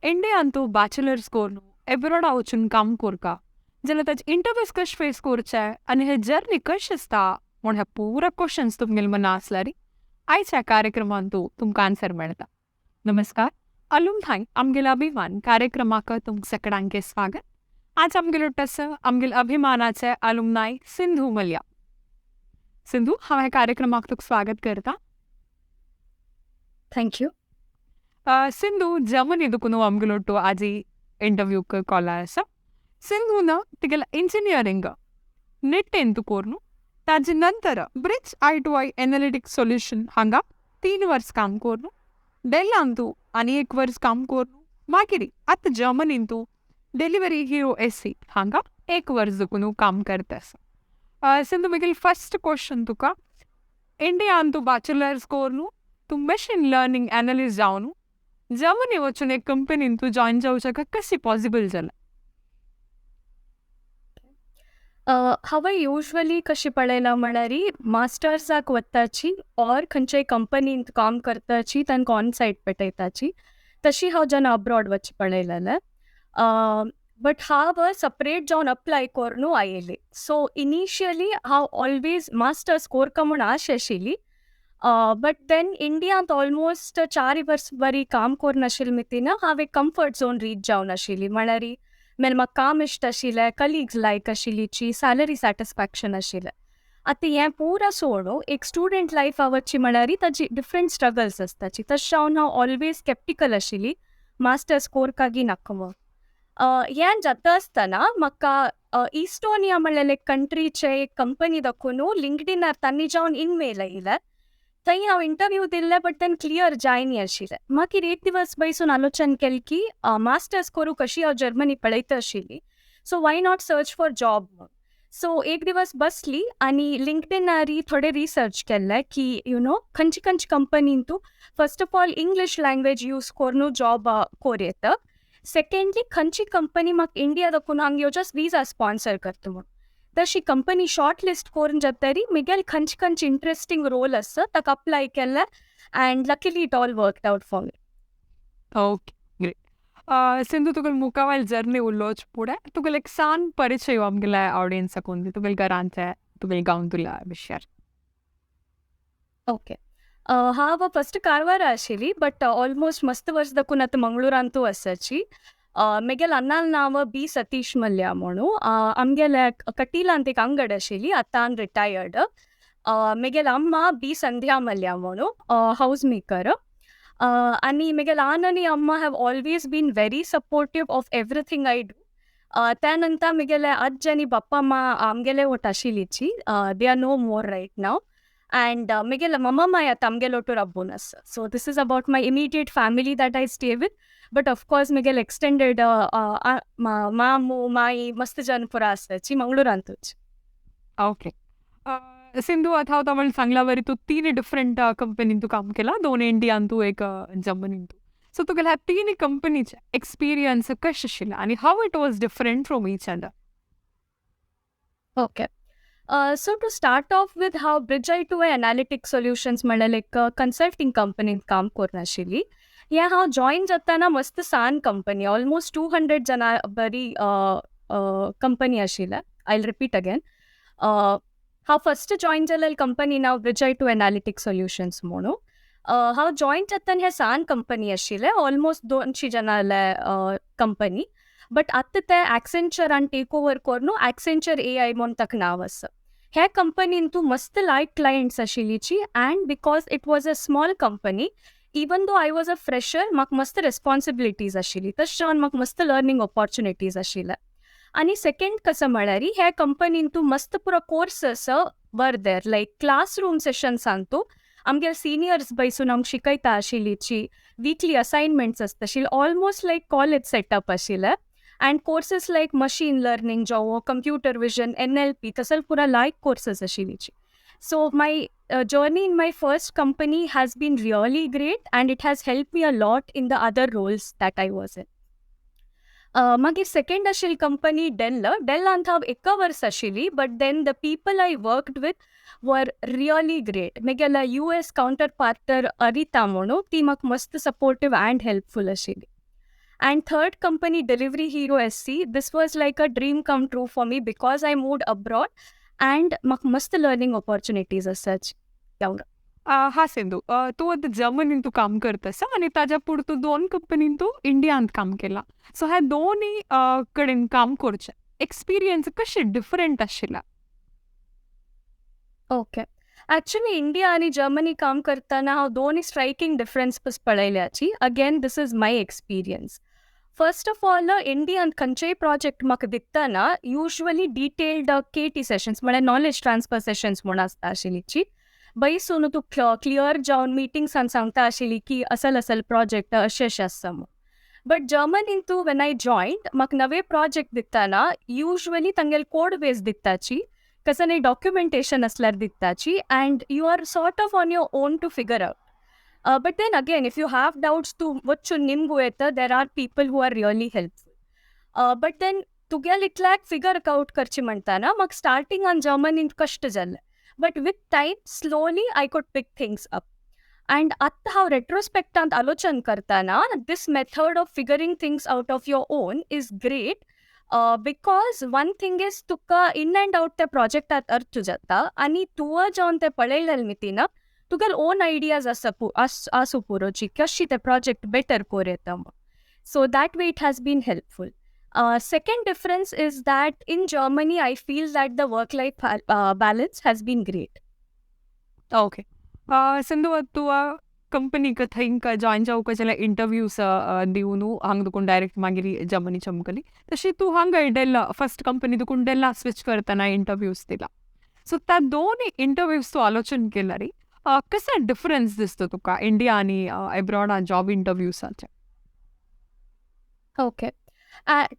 Indian तू bachelors कोरनु abroad वचून काम कोरका जाल्यार ताचे इंटरव्यूज कशे फेस कोरचे आनी हे जर्नी कशी आसता म्हूण हे पुरा क्वेश्चन्स तुमगेले मना आसल्यार आयज ह्या कार्यक्रमान तुमकां आन्सर मेळटा. नमस्कार, अलुमनाय आमगेले अभिमान कार्यक्रमाक तुमकां सगळ्यांक स्वागत. आज आमगेलो टस आमगेले अभिमानाचे अलुमनाय सिंधू मल्ल्या. सिंधू, हांव ह्या कार्यक्रमाक तुका स्वागत करता. थँक्यू. सिंधू जर्मनी दुखून आमगेलो आज इंटरव्यूक कॉल आसा. सिंधून तिगेले इंजिनियरिंग निट्टेन तू कोरनु ताजे नंतर ब्रिज I2I एनालिटिक्स सोल्युशन हांगा 3 वर्स काम कोरनु. डेल्लान तू आनी 1 वर्स काम कोरनु. मागीर आतां जर्मनीन तू डिलिव्हरी हिरो SC हांगा 1 वर्स दुखून काम करतास. सिंधू, मुगेल फर्स्ट क्वेश्चन तुका, इंडियान तू बॅचलर्स कोरनु, तू मशीन लर्निंग एनालिस्ट जावनु, जर्मनी वचून एक कंपनीन तू जॉइन जावचें कशें पॉसिबल जालें? हांवें युजली कशी पळयलां म्हणल्यार मास्टर्साक वताची ऑर खंयच्याय कंपनीन काम करताची तांकां ऑन सायट पेटयताची, तशी हांव जेन्ना अब्रॉड वचचें पळयलेलें. बट हांव सपरेट जावन अप्लाय कोरनू आयिल्लें. सो इनिशियली हांव ऑलवेज मास्टर्स कोरका म्हूण आश आशिल्ली. बट देन इंडियांत ऑलमोस्ट 4 वर्स बरी काम कोरून आशिल्ली मितीन हांव एक कम्फर्ट झोन रीच जावन आशिल्ली. म्हळ्यार मेन म्हाका काम इश्ट आशिल्लें, कलिग्स लायक आशिल्लीची, सॅलरी सॅटिस्फॅक्शन आशिल्लें. आतां हें पुरा सोडून एक स्टुडंट लायफा वचची म्हळ्यार ताची डिफरंट स्ट्रगल्स आसताची. तशें जावन हांव ऑलवेज स्केप्टिकल आशिल्ली मास्टर्स कोरका की नाका म्हूण. हें जाता आसतना म्हाका इस्टोनिया म्हणलेले कंट्रीचे एक कंपनी दाखोवन लिंक्डइनार तांणी जावन इनमेल आयिल्लें. थंय हांव इंटरव्यू दिल्लें बट तेन्ना क्लियर जायनी आशिल्लें. मागीर एक दिवस बसून आलोचन केलें की मास्टर्स करूं कशी हांव जर्मनी पळयता आशिल्ली, so why not search for job म्हूण. सो एक दिवस बसली आनी लिंक्डइनार थोडे रिसर्च केल्लें की खंयची खंयची कंपनीन तूं first of all English language use करून जॉब कोर येता. सेकंडली खंयची कंपनी म्हाका इंडिया दाखोवन हांगा जस्ट विजा स्पॉन्सर करता म्हूण. तशी कंपनी शॉर्ट लिस्ट करून जातरी मिगेल खंयची इंटरेस्टिंग रोल आसा ताका अप्लाय केल्लें and luckily it all worked out for me. Okay, great. Sindhu, तुगेल मुखावेल जर्नी उलोवचे फुडें तुगेल एक सान परिचय आमगेल्या ऑडियन्साक दी, तुगेल घरांचे, तुगेल गांवतुल्या विशयार. ओके. हांव फस्ट कारवार आशिल्ली बट ऑलमोस्ट मस्त वर्स दाखून आतां मंगळूरांतू आसाची. म्हगेल अन्नाल नांव बी सतीश मल्ल्या म्हणून. आमगेल्या कटिलांत एक अंगड आशिल्ली, आतां रिटायर्ड. म्हगेल अम्मा बी संध्या मल्ल्या म्हणून हाऊस मेकर. आनी म्हगेल आन आनी अम्मा have always been very supportive of everything I do. त्या नंतर म्हगेले अज्ज आनी बाप्पा अम्मा आमगेले वट आशिल्लीची. They are no more right now. And Miguel mama maya tamgelo to rabbonus. So this is about my immediate family that I stay with. But of course Miguel extended mamu mai mast janpura asachi Mangalurantuch. Okay. Sindhu, आता हांव तुम्हाला Sangla worry तू 3 different कंपनीन तू काम केला, 2 Indian तू, 1 जर्मनीन तू. सो तुगेल्या ह्या 3 कंपनीचे एक्सपिरियन्स कशें आशिल्लें आनी how it was different from each other? Okay. So to start off with how Bridge I2I Analytics Solutions म्हणल्यार एक कन्सल्टिंग कंपनीन काम कोरून आशिल्ली. हें हांव जॉइन जाताना मस्त सान कंपनी, ऑलमोस्ट 200 जाणां बरी कंपनी आशिल्लें. I repeat again. हांव फस्ट जॉइन जाल्लें कंपनी नांव Bridge I2I Analytics Solutions म्हणून. हांव जॉइन जाताना हें सान कंपनी आशिल्लें, ऑलमोस्ट 200 जाणां कंपनी. बट आतां ते ॲक्सेंचरान टेक ओवर करून ॲक्सेंचर AI म्हूण ताका नांव आसा. ह्या कंपनीन तूं मस्त लायक क्लायंट्स आशिल्लीची and because it was a small company, even though I was a fresher, म्हाका मस्त रेस्पॉन्सिबिलिटीज आशिल्ली. तशें जावन म्हाका मस्त लर्निंग ऑपॉर्च्युनिटीज आशिल्ले. आनी सेकंड कसं म्हळ्यार ह्या कंपनीन तूं मस्त पुरो कोर्सस वर देर लायक क्लासरूम सेशन्सान तूं आमगेर सिनियर्स बसून आमकां शिकयता आशिल्लीची. वीकली असायनमेंट्स आसताशिल्ले, ऑलमोस्ट लायक कॉलेज सेटअप आशिल्ले. And courses like machine learning, जावं computer vision, NLP, तसल पुरा like courses आशिल्लीची. So my journey in my first company has been really great and it has helped me a lot in the other roles that I was in. मागीर second आशिल्ली company डेल्लांत हांव 1 वर्स आशिल्ली, but then the people I worked with were really great. म्हगेल्या US counter partner अरिता म्हणून ती म्हाका मस्त सपोर्टीव अँड हेल्पफूल आशिल्ली. And third company, Delivery Hero SC, this was like a dream come true for me because I moved abroad and must learning opportunities as such. एवढं. हा सिंधू, तू आता जर्मनीत तू काम करतस आणि ताज्या पुढे तू 2 कंपनीन तू इंडियात काम केला. सो ह्या दोन्ही कडेन काम करचे एक्सपिरियन्स कशे डिफरंट आशिल्ला? ओके. ॲक्च्युली इंडिया आणि जर्मनी काम करताना हांव दोन्ही स्ट्रायकींग डिफरन्स पळयल्याची. Again this is my experience. First of all इंडियान खंयचेय प्रोजेक्ट म्हाका दितना युजली डिटेल्ड KT सेशन्स म्हळ्यार नॉलेज ट्रान्सफर सेशन्स म्हूण आसता आशिल्लीची. बसून तू क्लियर जावन मिटिंग्सान सांगता आशिल्ली की असल प्रोजेक्ट अशें आसा म्हूण. बट जर्मनीन तू वेन आय जॉयन्ड म्हाका नवे प्रोजेक्ट दितना युजली तांगेले कोड बेस दिताची, कसं नाही डॉक्युमेंटेशन असल्यार दिताची, and you are sort of on your own to figure out. But then again if you have doubts तू वचून निमगू येतं, there are people who are really helpful. But then तुगेले इतल्याक फिगर आउट करची म्हणटाना म्हाका स्टार्टिंगान जर्मनीन कश्ट जालें. But with time slowly I could pick things up. And आत्तां हांव रेट्रोस्पेक्टांत आलोचन करताना this method of figuring things out of your own is great. Because one thing is तुका इन अँड आउट त्या प्रोजेक्टात अर्थ जाता आणि तुवें जावन ते पळयलें मितीना तुगेले ओन आयडियाज आसूं पुरोची कशी ते प्रोजेक्ट बेटर कोर येता म्हूण. So that way it has been helpful. Second difference is that in Germany, I feel that the work-life balance has been great. Okay. Sindhu, तू कंपनीक थंय जॉइन जावंक जाल्यार इंटरव्यूज दिवन हांगा देखून डायरेक्ट मागीर जर्मनी चमकली. तशी तू हांगा डेल्ला फर्स्ट कंपनी देखून डेल्ला स्विच करतना इंटरव्यूज दिला. सो त्या दोन इंटरव्यूज तू आलोचन केला रे, कसा डिफरन्स दिसतो तुका इंडिया आणि अब्रॉड जॉब इंटरव्यूसाचे? Okay.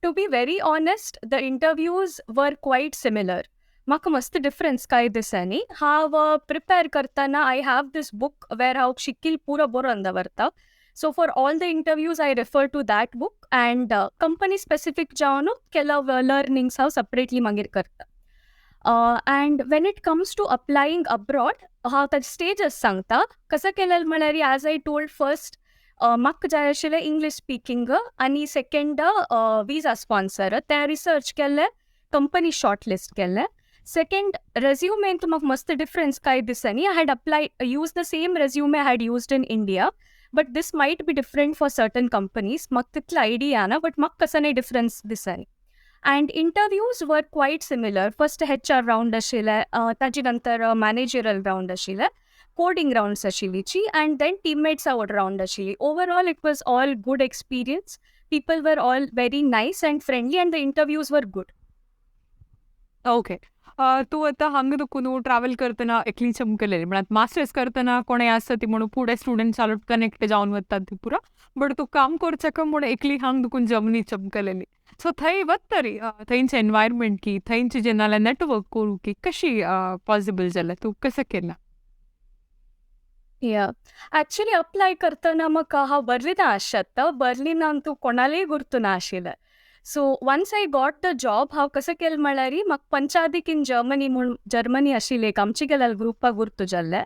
To be very honest, the interviews were quite similar. म्हाका मस्त डिफरन्स काय दिसनी. हांव प्रिपेर करतना आय हॅव दिस बुक वेर हांव शिकील पुरो बरोवन दवरता. So for all the interviews I refer to that book, and company specific जावन केला लर्निंग्स हांव सेपरेटली मागीर करता. And when it comes to applying abroad हांव ताचे स्टेजस सांगता. कसं केलें म्हळ्यार ॲज आय टोल्ड फर्स्ट म्हाका जाय आशिल्लें इंग्लीश स्पीकिंग आनी सेकंड विजा स्पॉन्सर. तें रिसर्च केलें, कंपनी शॉर्टलिस्ट केलें. सेकंड रेज्युमेंत म्हाका मस्त डिफरन्स काय दिसनी. I had used the same resume I had used in India, but this might be different for certain companies. म्हाका तितलो आयडिया ना, बट म्हाका कसं नाही difference दिसनी. And interviews were quite similar. First HR round आशिल्लें, ताजे नंतर managerial round आशिल्लें, coding rounds आशिल्लीची, and then teammates round आशिल्ली. Overall, it was all good experience. People were all very nice and friendly, and the interviews were good. Okay. तू आता हांगा देखून travel करतना एकली चमकलेली, म्हणत मास्टर्स करतना कोणें आसता ती म्हणून फुडें स्टुडंट चालू कनेक्ट जावन वतात ती पुरो, बट तू काम करचेका म्हणून एकली हांगा देखून जर्मनी चमकलेली. सो थंय वतरी थंयचें एनवायरमेंट की थंयचें जें नाल्यार नेटवर्क करूं की कशी पॉसिबल जालें, तू कसं केलां? Yeah. Actually, apply करताना म्हाका हांव बर्लिना आसता. बर्लिनांत कोणालेय गुर्तू ना आशिल्लें. So once I got the job हांव कसं केलें म्हळ्यार म्हाका पंचादीक इन जर्मनी म्हूण जर्मनी आशिल्लें एक आमचे गेल्यार ग्रुपाक गुर्तू जाल्लें.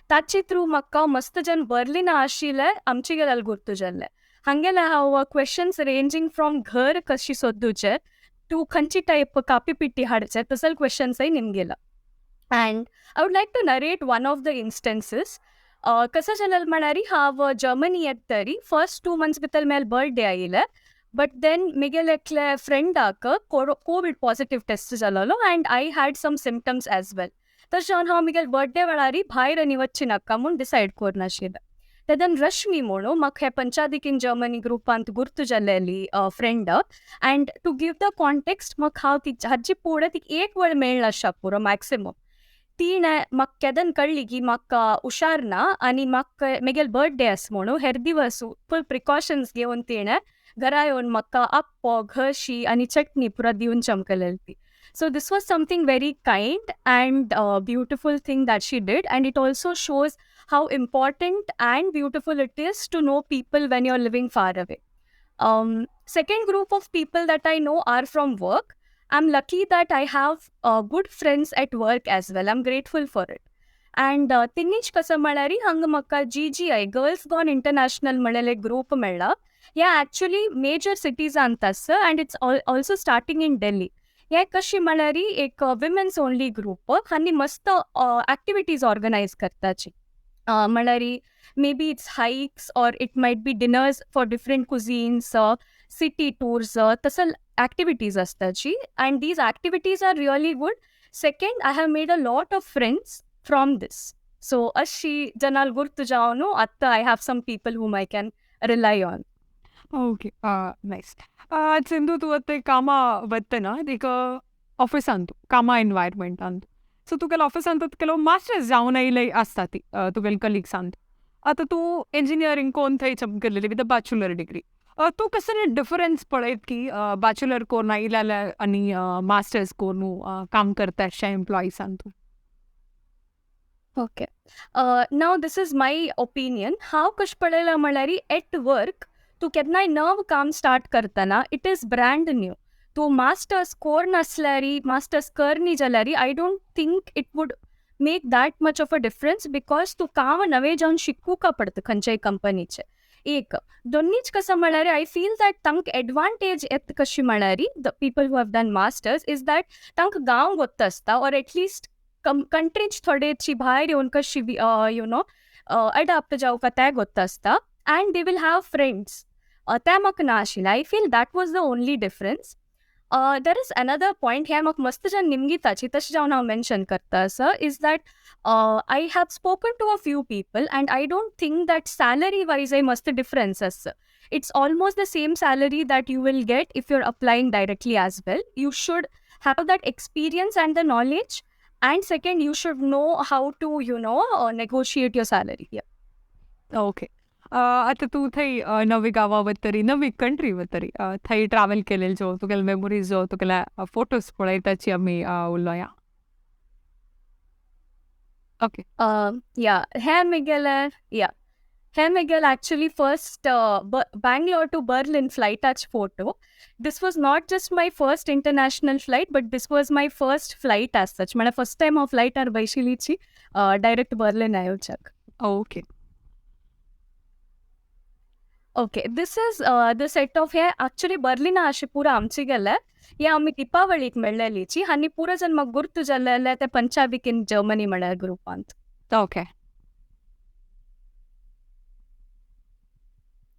ताचे थ्रू म्हाका मस्त जन बर्लिना आशिल्लें आमचे गेल्यार गुर्तू जाल्लें. हांगेले हांव क्वेश्चन्स रेंजींग फ्रॉम घर कशी सोदूचें टू खंयची टायप कापी पिट्टी हाडचें तसले क्वेश्चन्सय निमगेला. And I would like to narrate one of the instances. कसं जालें म्हळ्यार हांव जर्मनी येतरी फर्स्ट 2 months भितर म्हाजे बर्थडे आयिल्लें. बट देन म्हगेले एकले फ्रेंडाक कोवीड पॉझिटिव्ह टेस्ट जालोलो, and I had some symptoms as well. तशें जावन हांव म्हगेले बर्थडे वेळार भायर आनी वच्ची नाका म्हूण डिसायड करून आशिल्लें. तेदन रश्मी म्हणून म्हाका हे पंचादीक इन जर्मनी ग्रुपांत गुर्तू जाल्लेली friend. And to give the context म्हाका हांव ती हाजी फुडें ती एक वेळ मेळ्ळा आसा पुरो मॅक्सिमम. तिणें म्हाका केदन कळ्ळी की म्हाका हुशार ना आनी म्हाका म्हगेले बर्थडे आसा म्हणून हेर दिवस फूल प्रिकॉशन्स घेवन तिणें घरा येवन म्हाका आप्पो, घशी आनी चटणी पुरो दिवन चमकलेली ती. So this was something very kind and beautiful thing that she did, and it also shows how important and beautiful it is to know people when you're living far away. Second group of people that I know are from work. I'm lucky that I have good friends at work as well. I'm grateful for it. And तिनीच कसं म्हळ्यार हांगा म्हाका GGI Girls Gone International म्हणलेले group मेळ्ळा. ह्या actually major सिटीजांत आसा and it's also starting in Delhi. हे कशी म्हळ्यार एक विमेन्स ओनली ग्रुप आनी मस्त ॲक्टिविटीज ऑर्गनायज करताची. म्हळ्यार maybe it's hikes or it might be dinners for different cuisines, city tours, तसं ॲक्टिविटीज असताची. And these activities are really good. Second, I have made a lot of friends from this. So, ashi janal gurtu javanu, atta I have some people whom I can rely on. Okay nice. Sindhu ತುವತ್ತೆ ಕಾಮ ಬತ್ತನ ಈಗ office आणतो कामा environment आणतो. सो तुगेले office आणतात केलो masters जावन आयले आसता ती तुगेले कलिग्स आणतो. आता तू इंजिनियरिंग कोण थंय केलेली विथ अ बॅचलर डिग्री. तू कसं डिफरन्स पळयत की बॅचलर कोरून आयल्या आनी मास्टर्स कोरून काम करता अशा एम्प्लॉईजान तू. Okay. Now this is my opinion. How कश पळयला म्हळ्यार एट वर्क तू केन्नाय नव काम स्टार्ट करतना इट इज ब्रँड न्यू. तू मास्टर्स कोर नासल्यार मास्टर्स करनी जाल्यार I don't think it would make that much of a difference because तू काम नवे जावन शिकूंक पडता खंयच्याय कंपनीचे. एक दोनीच कसं म्हळ्यार आय फील दॅट तांकां एडवांटेज येता कशी म्हळ्यार the people who have done masters is that तांकां गांव गोत्ता आसता ऑर एटलिस्ट कंट्रीच थोडेची भायर येवन कशी अडॅप्ट जावपाक ते गोत्ता आसता and they will have friends. ते म्हाका ना आशिल्लें. I feel that was the only difference. There is another point हे म्हाका मस्त जावन निमगीताची तशें जावन हांव मेन्शन करता आसा is that I have spoken to a few people and I don't think that salary wise must difference us. It's almost the same salary that you will get if you're applying directly as well. You should have that experience and the knowledge, and second you should know how to negotiate your salary. Okay. आता तू थंय नवी गांवा वतरी नवी country वतरी थंय travel केलेली जो तुगेले memories जो तुगेले फोटोज पळयताची आमी उलोया. Okay. Here Miguel actually first Bangalore to Berlin flight touch photo. This was not just my first international flight, but this was my first flight as such. My first time of flight ar Vaishilichi direct Berlin ayuchak. Okay. Okay, this is the set of here actually Berlin अशी पुरा आमची गेल्या हे आम्ही दीपावळीक मेळलेलीची आनी पुरा जन म्हाका गुर्तू जाल्ले ते पंचाबीक इन जर्मनी म्हळ्यार ग्रुपांत. Okay.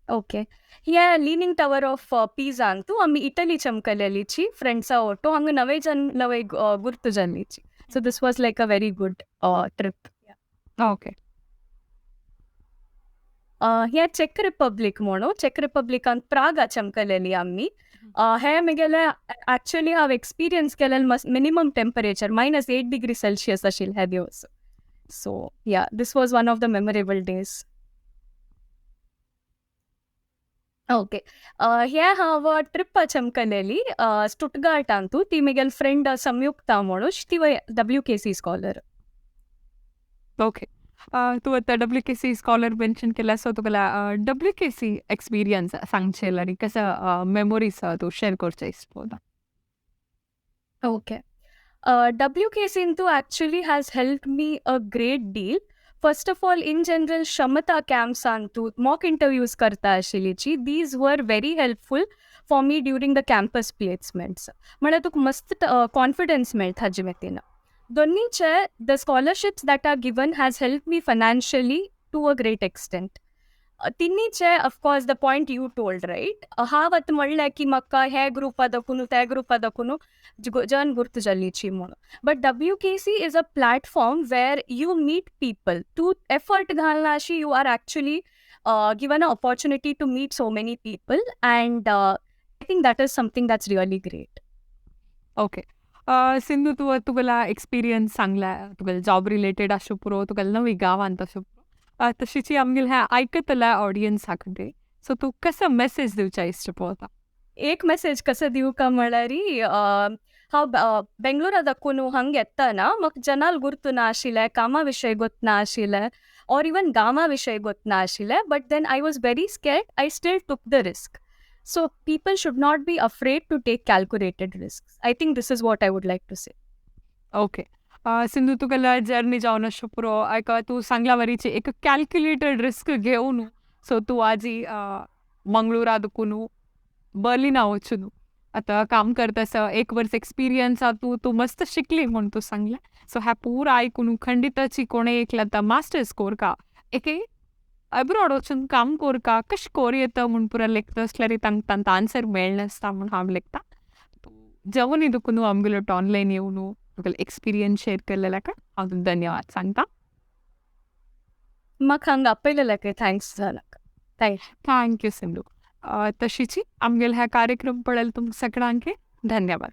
ओके. हे लीनिंग टावर ऑफ पीझा तू आम्ही इटली चमकलेलीची फ्रेंड्सा ओटो हांगा नवे जन नवे गुर्तू जाल्लीची. So this was like a very good trip. Okay. हे चेक रिपब्लीक म्हणू चेक रिपब्लिकान प्रागा चमकलेली आम्ही. हे म्हगेले ॲक्च्युली हांव एक्सपिरियन्स केलेले मिनिमम टेम्परेचर -8 डिग्री सेल्सियस आशिल्ले हे दिवस. So yeah this was one of the memorable days. Okay. हे हांव ट्रिप चमकलेली स्टुटगार्टान तू ती म्हगेली फ्रेंड संयुक्ता म्हणून ती WKC स्कॉलर. ओके. तू आता WKC स्कॉलर मेन्शन केला सो तुगेला WKC एक्सपिरियन्स सांगशील आनी कसं मेमोरीज तू शेअर करचे इस्पोदा. Okay. WKC into actually has helped me a great deal. First of all, in general, Shamata camps antu mock interviews karta ashilichi. These were very helpful for me during the campus placements. मला तुक मस्त confidence मेळता जिमेतीना. दोन्हीचे the scholarships that are given has helped me financially to a great extent. तिन्हीचे of course the point you told right. हांव आतां म्हणलें की म्हाका हे ग्रुपा दाखून ते ग्रुपा दाखून जन गुर्तू जाल्लीची म्हणून. But WKC is a platform where you meet people. तू effort घालना अशी you are actually given an opportunity to meet so many people and I think that is something that's really great. Okay. Sindhu तू तुगेला experience Sangla तुगेले job related आसूं पुरो तुगेले नवी गांवांत आसूं पुरो तशीची आमगेले हे आयकतल्या ऑडियन्सा कडेन सो तू कसं मेसेज दिवचा इश्ट पळता. एक मेसेज कसं दिवं का म्हळ्यार हांव बेंगलोरा दाखून हांगा येताना म्हाका जनाल गुर्तू ना आशिल्लें, कामा विशय गोतना आशिल्लें ऑर इवन गांवा विशय गोतना आशिल्लें. But then I was very scared. I still took the risk. So people should not be afraid to take calculated risks. I think this is what I would like to say. Okay. Sindhu तुगेला journey जावन अशें पुरो तू सांगला वरीची एक calculated risk घेवन सो तू आजी मंगळुरा दुखून बर्लिना वचून आता काम करतासा 1 वर्ष एक्सपिरियन्स हा तू मस्त शिकली म्हणून तू सांगला सो ह्या पुरा आयकून खंडिताची कोणे एकला आता मास्टर्स कोर का एके अब्रॉड वचून काम कोर का कशें कोर येता म्हूण पुरा लेखता असल्यार तांकां आन्सर मेळनासता म्हूण हांव लेखता जेवण दुखून आमगेलो ऑनलायन येवन तुगेलो एक्सपिरियन्स शेअर केलेल्या का हांव तुका धन्यवाद सांगता म्हाका हांगा आपयलेल्या थँक्स झाला थँक्यू सिंधू तशीच आमगेलो ह्या कार्यक्रम पळयला तुमकां सगळ्यांक धन्यवाद